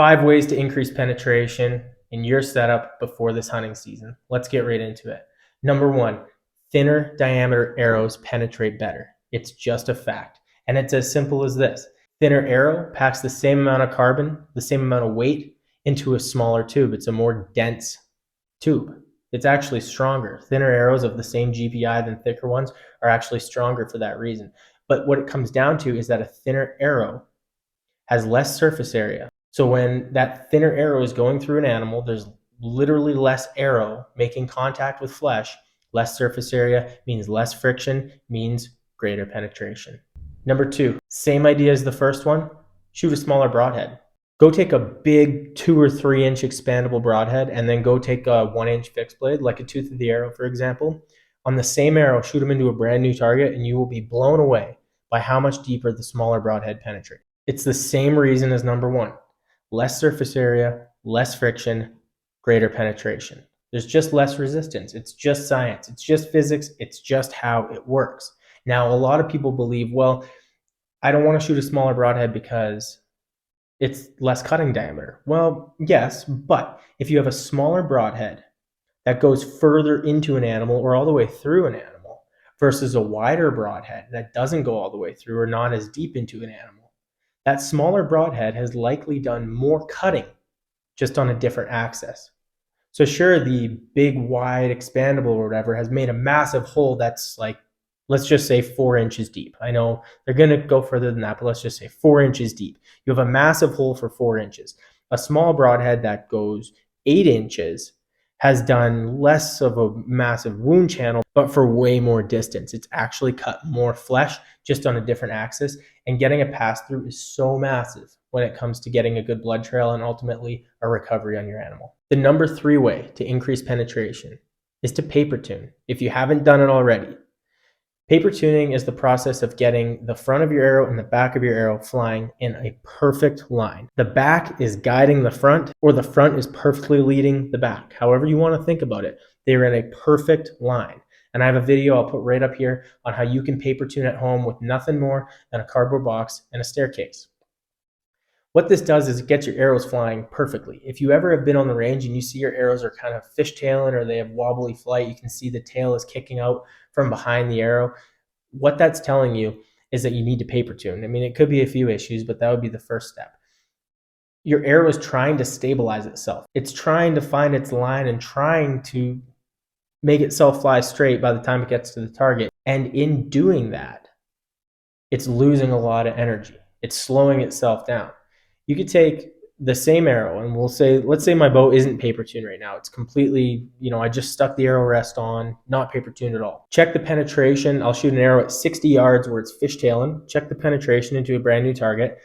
5 ways to increase penetration in your setup before this hunting season. Let's get right into it. Number 1, thinner diameter arrows penetrate better. It's just a fact. And it's as simple as this. Thinner arrow packs the same amount of carbon, the same amount of weight into a smaller tube. It's a more dense tube. It's actually stronger. Thinner arrows of the same GPI than thicker ones are actually stronger for that reason. But what it comes down to is that a thinner arrow has less surface area. So when that thinner arrow is going through an animal, there's literally less arrow making contact with flesh. Less surface area means less friction, means greater penetration. Number 2, same idea as the first one, shoot a smaller broadhead. Go take a big 2 or 3 inch expandable broadhead and then go take a 1 inch fixed blade, like a tooth of the arrow, for example. On the same arrow, shoot them into a brand new target and you will be blown away by how much deeper the smaller broadhead penetrates. It's the same reason as number 1. Less surface area, less friction, greater penetration. There's just less resistance. It's just science. It's just physics. It's just how it works. Now, a lot of people believe, well, I don't want to shoot a smaller broadhead because it's less cutting diameter. Well, yes, but if you have a smaller broadhead that goes further into an animal or all the way through an animal versus a wider broadhead that doesn't go all the way through or not as deep into an animal, that smaller broadhead has likely done more cutting just on a different axis. So sure, the big, wide, expandable or whatever has made a massive hole that's like, let's just say 4 inches deep. I know they're going to go further than that, but let's just say 4 inches deep. You have a massive hole for 4 inches. A small broadhead that goes 8 inches has done less of a massive wound channel, but for way more distance. It's actually cut more flesh just on a different axis, and getting a pass through is so massive when it comes to getting a good blood trail and ultimately a recovery on your animal. The number 3 way to increase penetration is to paper tune. If you haven't done it already, paper tuning is the process of getting the front of your arrow and the back of your arrow flying in a perfect line. The back is guiding the front, or the front is perfectly leading the back. However you want to think about it, they're in a perfect line. And I have a video I'll put right up here on how you can paper tune at home with nothing more than a cardboard box and a staircase. What this does is it gets your arrows flying perfectly. If you ever have been on the range and you see your arrows are kind of fishtailing or they have wobbly flight, you can see the tail is kicking out from behind the arrow. What that's telling you is that you need to paper tune. I mean, it could be a few issues, but that would be the first step. Your arrow is trying to stabilize itself. It's trying to find its line and trying to make itself fly straight by the time it gets to the target. And in doing that, it's losing a lot of energy. It's slowing itself down. You could take the same arrow and let's say my bow isn't paper tuned right now. It's completely, I just stuck the arrow rest on, not paper tuned at all. Check the penetration. I'll shoot an arrow at 60 yards where it's fishtailing. Check the penetration into a brand new target.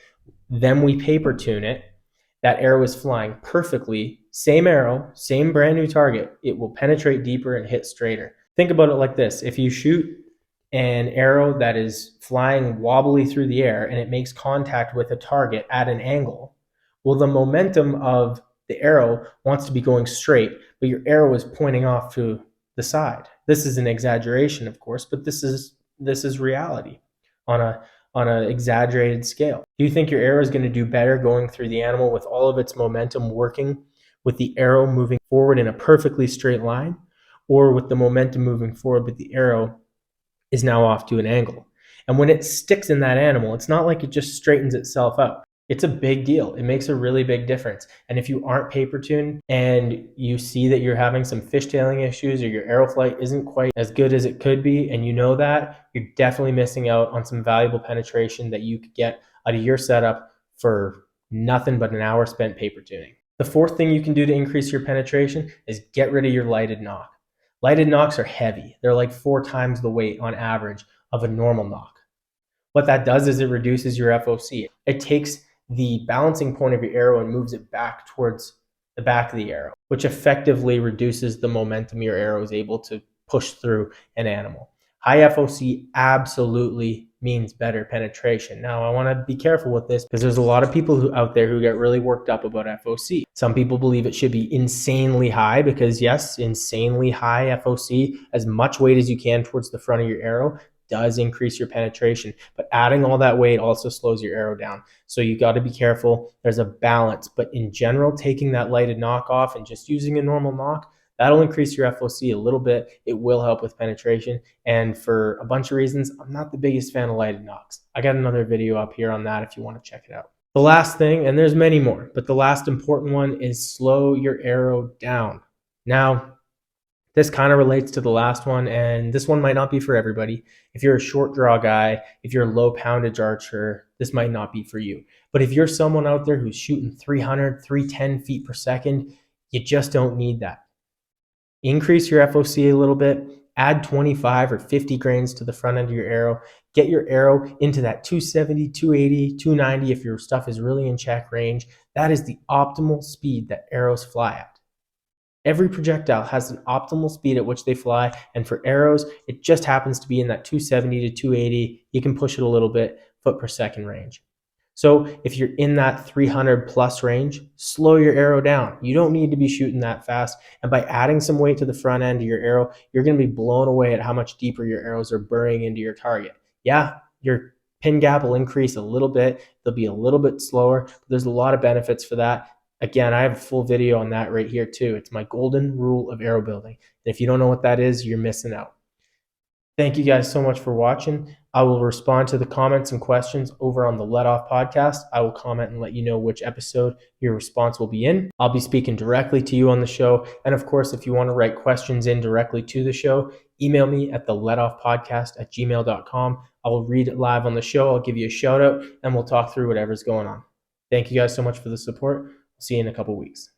Then we paper tune it. That arrow is flying perfectly. Same arrow, same brand new target. It will penetrate deeper and hit straighter. Think about it like this. If you shoot an arrow that is flying wobbly through the air and it makes contact with a target at an angle, well, the momentum of the arrow wants to be going straight, but your arrow is pointing off to the side. This is an exaggeration, of course, but this is reality on an exaggerated scale. Do you think your arrow is going to do better going through the animal with all of its momentum working, with the arrow moving forward in a perfectly straight line, or with the momentum moving forward but the arrow is now off to an angle? And when it sticks in that animal, it's not like it just straightens itself out. It's a big deal. It makes a really big difference. And if you aren't paper tuned and you see that you're having some fishtailing issues or your arrow flight isn't quite as good as it could be, and you know that, you're definitely missing out on some valuable penetration that you could get out of your setup for nothing but an hour spent paper tuning. The 4th thing you can do to increase your penetration is get rid of your lighted nock. Lighted nocks are heavy. They're like 4 times the weight on average of a normal nock. What that does is it reduces your FOC. It takes the balancing point of your arrow and moves it back towards the back of the arrow, which effectively reduces the momentum your arrow is able to push through an animal. High FOC absolutely means better penetration. Now, I want to be careful with this because there's a lot of people out there who get really worked up about FOC. Some people believe it should be insanely high because, yes, insanely high FOC, as much weight as you can towards the front of your arrow, does increase your penetration, but adding all that weight also slows your arrow down. So you got to be careful. There's a balance, but in general, taking that lighted nock off and just using a normal nock, that'll increase your FOC a little bit. It will help with penetration. And for a bunch of reasons, I'm not the biggest fan of lighted nocks. I got another video up here on that if you want to check it out. The last thing, and there's many more, but the last important one is slow your arrow down. Now, this kind of relates to the last one, and this one might not be for everybody. If you're a short draw guy, if you're a low poundage archer, this might not be for you. But if you're someone out there who's shooting 300, 310 feet per second, you just don't need that. Increase your FOC a little bit, add 25 or 50 grains to the front end of your arrow, get your arrow into that 270, 280, 290 if your stuff is really in check range. That is the optimal speed that arrows fly at. Every projectile has an optimal speed at which they fly, and for arrows, it just happens to be in that 270 to 280. You can push it a little bit, foot per second range. So if you're in that 300 plus range, slow your arrow down. You don't need to be shooting that fast. And by adding some weight to the front end of your arrow, you're going to be blown away at how much deeper your arrows are burying into your target. Yeah, your pin gap will increase a little bit. They'll be a little bit slower, but there's a lot of benefits for that. Again, I have a full video on that right here too. It's my golden rule of arrow building. And if you don't know what that is, you're missing out. Thank you guys so much for watching. I will respond to the comments and questions over on the Let Off podcast. I will comment and let you know which episode your response will be in. I'll be speaking directly to you on the show. And of course, if you want to write questions in directly to the show, email me at theletoffpodcast@gmail.com. I will read it live on the show. I'll give you a shout out and we'll talk through whatever's going on. Thank you guys so much for the support. See you in a couple weeks.